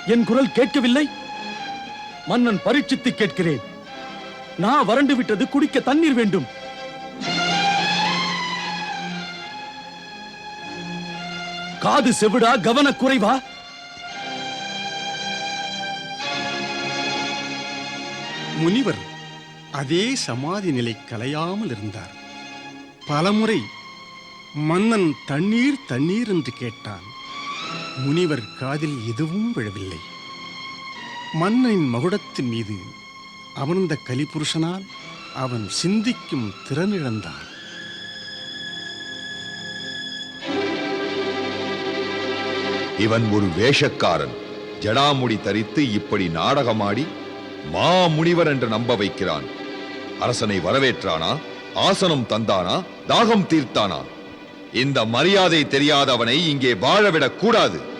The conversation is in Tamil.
என் குரல் கேட்கவில்லை? மன்னன் பரீட்சித்து கேட்கிறேன். நான் வறண்டு விட்டது, குடிக்க தண்ணீர் வேண்டும். காது செவிடா, கவனக்குறைவா? முனிவர் அதே சமாதி நிலை கலையாமல் இருந்தார். பலமுறை மன்னன் தண்ணீர் தண்ணீர் என்று கேட்டான். முனிவர் காதில் எதுவும் விழவில்லை. மன்னனின் மகுடத்தின் மீது அமர்ந்த கலிபுருஷனால் அவன் சிந்திக்கும் திறனிழந்தான். இவன் ஒரு வேஷக்காரன். ஜடாமுடி தரித்து இப்படி நாடகமாடி மாமுனிவர் என்று நம்ப வைக்கிறான். அரசனை வரவேற்றானா? ஆசனம் தந்தானா? தாகம் தீர்த்தானா? இந்த மரியாதை தெரியாதவனை இங்கே வாழவிடக் கூடாது.